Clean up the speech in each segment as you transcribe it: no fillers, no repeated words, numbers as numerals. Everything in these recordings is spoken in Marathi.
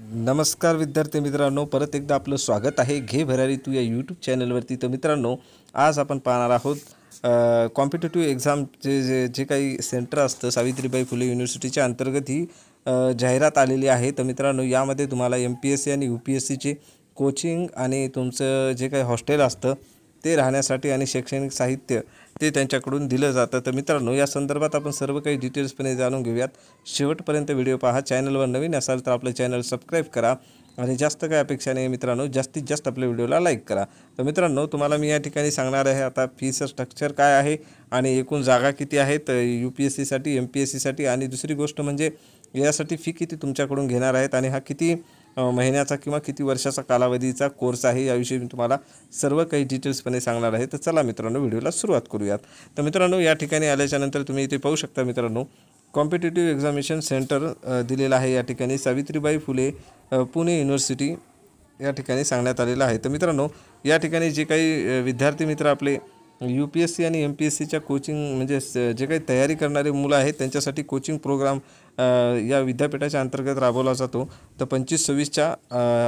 नमस्कार विद्यार्थी मित्रांनो, परत एकदा आपलं स्वागत आहे घे भरारी तू या यूट्यूब चॅनलवरती. तर मित्रांनो, आज आपण पाहणार आहोत कॉम्पिटेटिव्ह एक्झामचे जे काही सेंटर असतं सावित्रीबाई फुले युनिव्हर्सिटीच्या अंतर्गत ही जाहिरात आलेली आहे. तर मित्रांनो, यामध्ये तुम्हाला MPSC आणि UPSCचे कोचिंग आणि तुमचं जे काही हॉस्टेल असतं ते राहण्यासाठी आणि शैक्षणिक साहित्य ते त्यांच्याकडून दिलं जातं. तर मित्रांनो, या संदर्भात आपण सर्व काही डिटेल्सपणे जाणून घेऊयात. शेवटपर्यंत व्हिडिओ पहा. चॅनलवर नवीन असाल तर आपलं चॅनल सबस्क्राईब करा आणि जास्त काही अपेक्षा नाही मित्रांनो, जास्तीत जास्त आपल्या व्हिडिओला लाईक करा. तर मित्रांनो, तुम्हाला मी या ठिकाणी सांगणार आहे आता फीचं स्ट्रक्चर काय आहे आणि एकूण जागा किती आहेत UPSCसाठी MPSCसाठी, आणि दुसरी गोष्ट म्हणजे यासाठी फी किती तुमच्याकडून घेणार आहेत आणि हा किती महिन्याचा किंवा किती वर्षाचा कालावधीचा कोर्स आहे याविषयी मी तुम्हाला सर्व काही डिटेल्सपणे सांगणार आहे. तर चला मित्रांनो, व्हिडिओला सुरुवात करूयात. तर मित्रांनो, या ठिकाणी आल्याच्यानंतर तुम्ही इथे पाहू शकता मित्रांनो, कॉम्पिटेटिव्ह एक्झामिनेशन सेंटर दिलेलं आहे. या ठिकाणी सावित्रीबाई फुले पुणे युनिव्हर्सिटी या ठिकाणी सांगण्यात आलेलं आहे. तर मित्रांनो, या ठिकाणी जे काही विद्यार्थी मित्र आपले UPSC आणि MPSCच्या कोचिंग म्हणजे जे काही तयारी करणारे मुलं आहेत त्यांच्यासाठी कोचिंग प्रोग्राम या विद्यापीठाच्या अंतर्गत राबवला जातो. तर 25-26च्या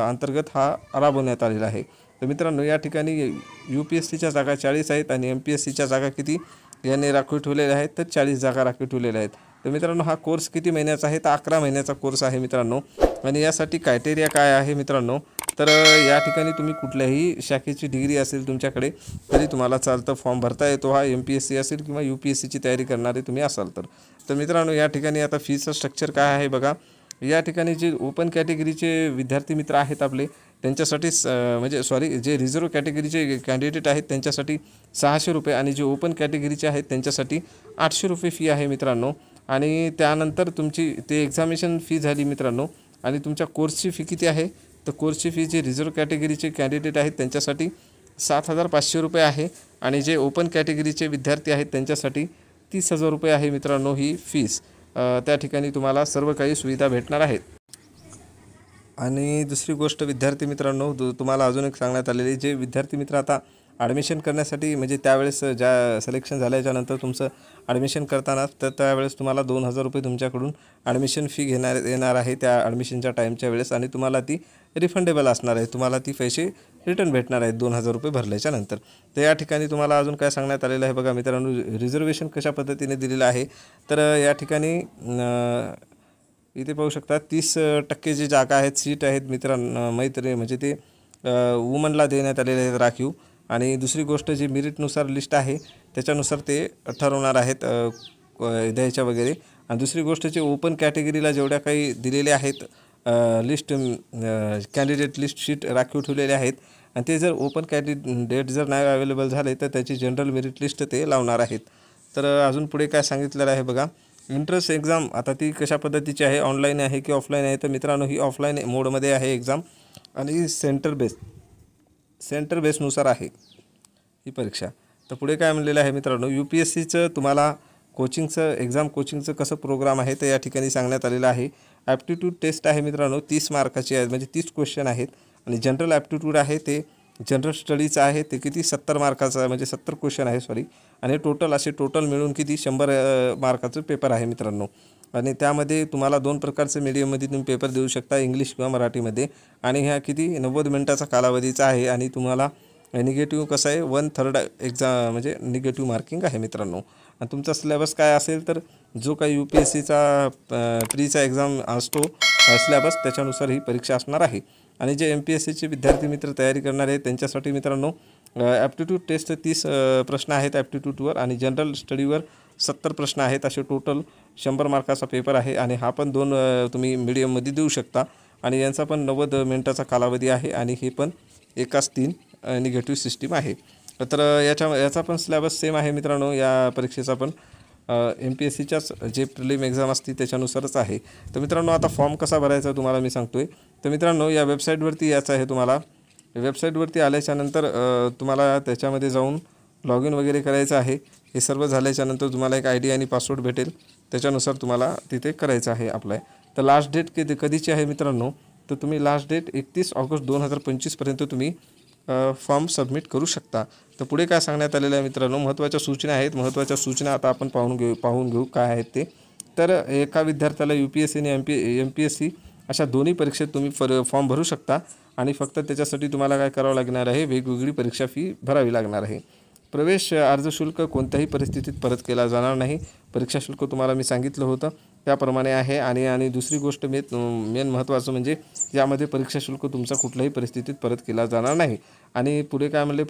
अंतर्गत हा राबवण्यात आलेला आहे. तर मित्रांनो, या ठिकाणी UPSCच्या जागा 40 आहेत आणि MPSCच्या जागा किती यांनी राखीव ठेवलेल्या आहेत, तर 40 जागा राखीव ठेवलेल्या आहेत. तर मित्रांनो, हा कोर्स किती महिन्याचा आहे, तर 11 महिन्याचा कोर्स आहे मित्रांनो. आणि यासाठी क्रायटेरिया काय आहे मित्रांनो, तर या ठिकाणी तुम्ही कुठल्याही शाखेची डिग्री असेल तुमच्याकडे तरी तुम्हाला चालतं, फॉर्म भरता येतो. हा MPSC असेल किंवा UPSCची तयारी करणारे तुम्ही असाल तर. तर मित्रांनो, या ठिकाणी आता फीचं स्ट्रक्चर काय आहे बघा. या ठिकाणी जे ओपन कॅटेगरीचे विद्यार्थी मित्र आहेत आपले त्यांच्यासाठी जे रिझर्व कॅटेगरीचे कॅन्डिडेट आहेत त्यांच्यासाठी 600 रुपये आणि जे ओपन कॅटेगरीचे आहेत त्यांच्यासाठी 800 रुपये फी आहे मित्रांनो. आणि त्यानंतर तुमची ते एक्झामिनेशन फी झाली मित्रांनो. आणि तुमच्या कोर्सची फी किती आहे, तर कोर्सची फी जे रिझर्व कॅटेगरीचे कॅन्डिडेट आहेत त्यांच्यासाठी 7,500 रुपये आहे आणि जे ओपन कॅटेगरीचे विद्यार्थी आहेत त्यांच्यासाठी 30,000 रुपये आहे मित्रांनो ही फीस. त्या ठिकाणी तुम्हाला सर्व काही सुविधा भेटणार आहेत. आणि दुसरी गोष्ट विद्यार्थी मित्रांनो, तुम्हाला अजून एक सांगण्यात आलेली, जे विद्यार्थी मित्र आता ॲडमिशन करण्यासाठी म्हणजे त्यावेळेस ज्या सिलेक्शन झाल्याच्यानंतर तुमचं ॲडमिशन करताना तर त्यावेळेस तुम्हाला 2,000 रुपये तुमच्याकडून ॲडमिशन फी येणार आहे त्या ॲडमिशनच्या टाईमच्या वेळेस, आणि तुम्हाला ती रिफंडेबल असणार आहे. तुम्हाला ती पैसे रिटर्न भेटणार आहेत 2,000 रुपये भरल्याच्या नंतर. तर या ठिकाणी तुम्हाला अजून काय सांगण्यात आलेलं आहे बघा मित्रांनो, रिझर्वेशन कशा पद्धतीने दिलेलं आहे. तर या ठिकाणी इथे पाहू शकता 30% जी जागा आहेत, सीट आहेत मैत्री म्हणजे ते वुमनला देण्यात आलेले आहेत राखीव. आणि दुसरी गोष्ट जी मेरिटनुसार लिस्ट आहे त्याच्यानुसार ते ठरवणार आहेत द्यायच्या वगैरे. आणि दुसरी गोष्ट जे ओपन कॅटेगरीला जेवढ्या काही दिलेल्या आहेत लिस्ट कॅन्डिडेट लिस्ट शीट राखीव ठेवलेले आहेत आणि ते जर ओपन कॅन्डिडेट जर नाही अवेलेबल झाले तर त्याची जनरल मेरिट लिस्ट ते लावणार आहेत. तर अजून पुढे काय सांगितलेलं आहे बघा. एंट्रन्स एक्झाम आता ती कशा पद्धतीची आहे, ऑनलाईन आहे की ऑफलाईन आहे. तर मित्रांनो, ही ऑफलाईन मोडमध्ये आहे एक्झाम आणि सेंटर बेसनुसार आहे ही परीक्षा. तर पुढे काय म्हणलेलं आहे मित्रांनो, UPSCचं तुम्हाला कोचिंगचं कसं प्रोग्राम आहे तर या ठिकाणी सांगण्यात आलेलं आहे. ॲप्टिट्यूड टेस्ट आहे मित्रांनो, 30 मार्काची आहे म्हणजे 30 क्वेश्चन आहेत. आणि जनरल ॲप्टिट्यूड आहे ते जनरल स्टडीचं आहे, ते किती 70 मार्काचं म्हणजे 70 क्वेश्चन आहे आणि टोटल मिळून किती 100 मार्काचं पेपर आहे मित्रांनो. आणि त्यामध्ये तुम्हाला 2 प्रकारचे मीडियममध्ये तुम्ही पेपर देऊ शकता, इंग्लिश किंवा मराठीमध्ये. आणि ह्या किती 90 मिनिटाचा कालावधीचा आहे. आणि तुम्हाला निगेटिव्ह कसं आहे 1/3 एक्झाम म्हणजे निगेटिव्ह मार्किंग आहे मित्रांनो. आणि तुमचा सिलेबस काय असेल तर जो काही UPSCचा प्रीचा एक्झाम असतो सिलेबस त्याच्यानुसार ही परीक्षा असणार आहे. आणि जे MPSCचे विद्यार्थी मित्र तयारी करणार आहेत त्यांच्यासाठी मित्रांनो ॲप्टिट्यूड टेस्ट 30 प्रश्न आहेत ॲप्टिट्यूडवर आणि जनरल स्टडीवर 70 प्रश्न आहेत. असे टोटल 100 मार्काचा पेपर आहे. आणि हा पण 2 तुम्ही मीडियममध्ये देऊ शकता. आणि यांचा पण 90 मिनिटाचा कालावधी आहे आणि हे पण 1:3 निगेटिव्ह सिस्टीम आहे. तर याचा पण सिलेबस सेम आहे मित्रांनो. या परीक्षेचा पण MPSCच्याच जे प्रिलिम एक्झाम असते त्याच्यानुसारच आहे. तर मित्रांनो, आता फॉर्म कसा भरायचा तुम्हाला मी सांगतो आहे. तर मित्रांनो, या वेबसाईटवरती यायचं आहे तुम्हाला. वेबसाईटवरती आल्याच्यानंतर तुम्हाला त्याच्यामध्ये जाऊन लॉग इन वगैरे करायचं आहे. हे सर्व झाल्याच्यानंतर तुम्हाला एक ID आणि पासवर्ड भेटेल, त्याच्यानुसार तुम्हाला तिथे करायचं आहे अप्लाय. तर लास्ट डेट कधीची आहे मित्रांनो, तर तुम्ही लास्ट डेट 31 ऑगस्ट 2025 पर्यंत तुम्ही फॉर्म सबमिट करू शकता. तर पुढे काय सांगण्यात आलेलं आहे मित्रांनो, महत्त्वाच्या सूचना आहेत. महत्त्वाच्या सूचना आता आपण पाहून घेऊ काय आहेत ते. तर एका विद्यार्थ्याला UPSC आणि MPSC अशा दोन्ही परीक्षेत तुम्ही फॉर्म भरू शकता आणि फक्त त्याच्यासाठी तुम्हाला काय करावं लागणार आहे, वेगवेगळी परीक्षा फी भरावी लागणार आहे. प्रवेश अर्ज शुल्क कोणत्याही परिस्थितीत परत केला जाणार नाही. परीक्षा शुल्क तुम्हाला मी सांगितलं होतं त्याप्रमाणे आहे. आणि दुसरी गोष्ट मेन महत्त्वाचं म्हणजे यामध्ये परीक्षा शुल्क तुमचा कुठल्याही परिस्थितीत परत केला जाणार नाही. आणि पुढे काय म्हणले,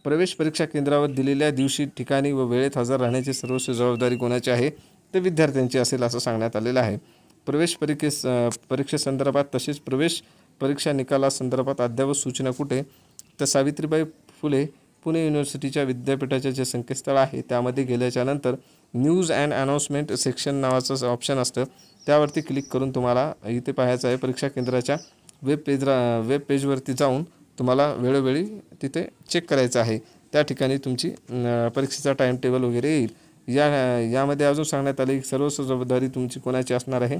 प्रवेश परीक्षा केंद्रावर दिलेल्या दिवशी, ठिकाणी व वेळेत हजर राहण्याची सर्वस्व जबाबदारी कोणाची आहे, ते विद्यार्थ्यांची असेल असं सांगण्यात आलेलं आहे. प्रवेश परीक्षेसंदर्भात तसेच प्रवेश परीक्षा निकालासंदर्भात अद्ययावत सूचना कुठे, तर सावित्रीबाई फुले पुणे युनिव्हर्सिटीच्या विद्यापीठाचे जे संकेतस्थळ आहे त्यामध्ये गेल्याच्यानंतर न्यूज अँड अनाउन्समेंट सेक्शन नावाचं ऑप्शन असतं, त्यावरती क्लिक करून तुम्हाला इथे पाहायचं आहे. परीक्षा केंद्राच्या वेब पेजवरती जाऊन तुम्हाला वेळोवेळी तिथे चेक करायचं आहे. त्या ठिकाणी तुमची परीक्षेचा टाईम टेबल वगैरे येईल. यामध्ये अजून सांगण्यात आले की सर्वस्व जबाबदारी तुमची कोणाची असणार आहे,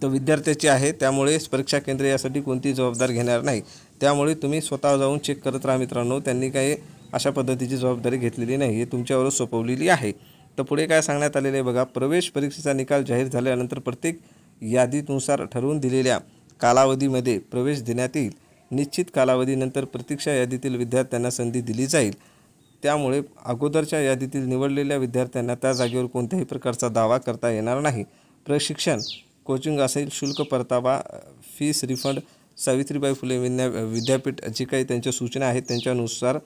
तर विद्यार्थ्याची आहे. त्यामुळे परीक्षा केंद्र यासाठी कोणतीही जबाबदारी घेणार नाही. त्यामुळे तुम्ही स्वतः जाऊन चेक करत राहा मित्रांनो. त्यांनी काही अशा पद्धतीची जबाबदारी घेतलेली नाही, हे तुमच्यावरच सोपवलेली आहे. तर पुढे काय सांगण्यात आलेले आहे बघा, प्रवेश परीक्षेचा निकाल जाहीर झाल्यानंतर प्रत्येक यादीनुसार ठरवून दिलेल्या कालावधीमध्ये प्रवेश देण्यात येईल. निश्चित कालावधीनंतर प्रतीक्षा यादीतील विद्यार्थ्यांना संधी दिली जाईल. त्यामुळे अगोदरच्या यादीतील निवडलेल्या विद्यार्थ्यांना त्या जागेवर कोणत्याही प्रकारचा दावा करता येणार नाही. प्रशिक्षण, कोचिंग असेल, शुल्क परतावा, फीस रिफंड सावित्रीबाई फुले विद्यापीठ जी काही त्यांच्या सूचना आहेत त्यांच्यानुसार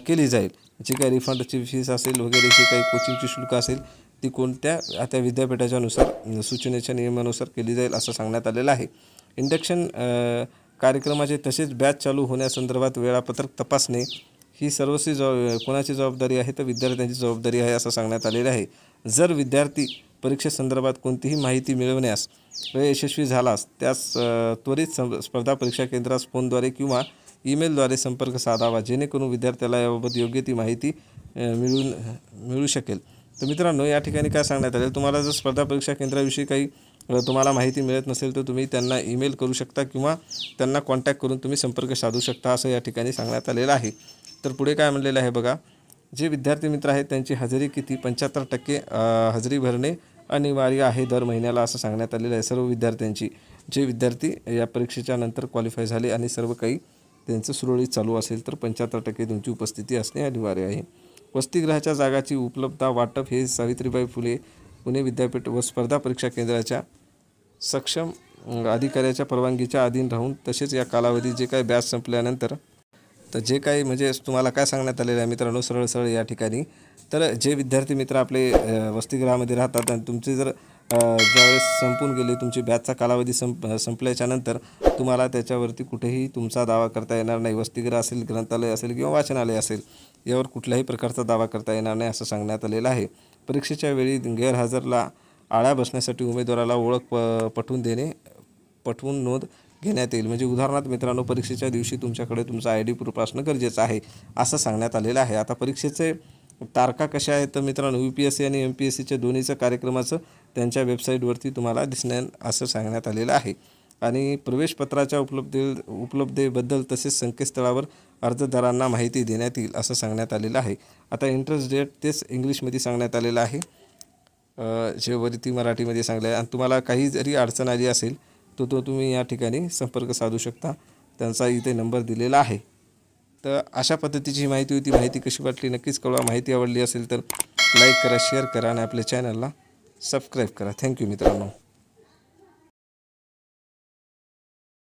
केली जाईल. जी काही रिफंडची फीस असेल वगैरे, जी काही कोचिंगची शुल्क असेल ती कोणत्या त्या विद्यापीठाच्यानुसार सूचनेच्या नियमानुसार केली जाईल असं सांगण्यात आलेलं आहे. इंडक्शन कार्यक्रमाचे तसेच बॅच चालू होण्यासंदर्भात वेळापत्रक तपासणे ही सर्वस्वी कोणाची जबाबदारी आहे, तर विद्यार्थ्यांची जबाबदारी आहे असं सांगण्यात आलेलं आहे. जर विद्यार्थी परीक्षेसंदर्भात कोणतीही माहिती मिळवण्यास यशस्वी झालास त्यास त्वरित स्पर्धा परीक्षा केंद्रास फोनद्वारे किंवा ईमेलद्वारे संपर्क साधावा, जेणेकरून विद्यार्थ्याला याबाबत योग्य ती माहिती मिळू शकेल. तर मित्रांनो, या ठिकाणी काय सांगण्यात आले, तुम्हाला जर स्पर्धा परीक्षा केंद्राविषयी काही तुम्हाला माहिती मिळत नसेल तर तुम्ही त्यांना ईमेल करू शकता किंवा त्यांना कॉन्टॅक्ट करून तुम्ही संपर्क साधू शकता असं या ठिकाणी सांगण्यात आलेलं आहे. तर पुढे काय म्हणलेलं आहे बघा, जे विद्यार्थी मित्र आहेत त्यांची हजेरी किती, 75% हजेरी भरणे अनिवार्य आहे दर महिन्याला असं सांगण्यात आलेलं आहे. सर्व विद्यार्थ्यांची, जे विद्यार्थी या परीक्षेच्या नंतर क्वालिफाय झाले आणि सर्व काही त्यांचं सुरळीत चालू असेल तर 75% तुमची उपस्थिती असणे अनिवार्य आहे. वसतिगृहाच्या जागाची उपलब्धता वाटप हे सावित्रीबाई फुले पुणे विद्यापीठ व स्पर्धा परीक्षा केंद्राच्या सक्षम अधिकाऱ्याच्या परवानगीच्या अधीन राहून, तसेच या कालावधी जे काही बॅच संपल्यानंतर, तर जे काही म्हणजे तुम्हाला काय सांगण्यात आलेलं आहे मित्रांनो, सरळ या ठिकाणी, तर जे विद्यार्थी मित्र आपले वसतिगृहामध्ये राहतात आणि तुमचे जर ज्यावेळेस संपून गेले तुमची बॅचचा कालावधी संपल्याच्यानंतर तुम्हाला त्याच्यावरती कुठेही तुमचा दावा करता येणार नाही. वसतिगृह असेल, ग्रंथालय असेल किंवा वाचनालय असेल, यावर कुठल्याही प्रकारचा दावा करता येणार नाही असं सांगण्यात आलेलं आहे. परीक्षेच्या वेळी गैरहजरला आळा बसण्यासाठी उमेदवाराला ओळख पटवून नोंद घेण्यात येईल. म्हणजे उदाहरणार्थ मित्रांनो, परीक्षेच्या दिवशी तुमच्याकडे तुमचा ID प्रूफ असणं गरजेचं आहे असं सांगण्यात आलेलं आहे. आता परीक्षेचे तारखा कशा आहेत तर मित्रांनो, UPSC आणि MPSCच्या दोन्हीचं कार्यक्रमाचं त्यांच्या वेबसाईटवरती तुम्हाला दिसणार असं सांगण्यात आलेलं आहे. आणि प्रवेशपत्राच्या उपलब्धतेबद्दल तसेच संकेतस्थळावर अर्जदारांना माहिती देण्यात येईल असं सांगण्यात आलेलं आहे. आता इंटरेस्ट डेट तेच इंग्लिशमध्ये सांगण्यात आलेलं आहे, जे वरती मराठीमध्ये सांगलं आहे. आणि तुम्हाला काही जरी अडचण आली असेल तो तुम्ही या ठिकाणी संपर्क साधू शकता, त्यांचा इथे नंबर दिलेला आहे. तर अशा पद्धतीची माहिती होती. माहिती कशी वाटली नक्कीच कळवा. माहिती आवडली असेल तर लाईक करा, शेअर करा आणि आपल्या चॅनलला सबस्क्राईब करा. थँक्यू मित्रांनो.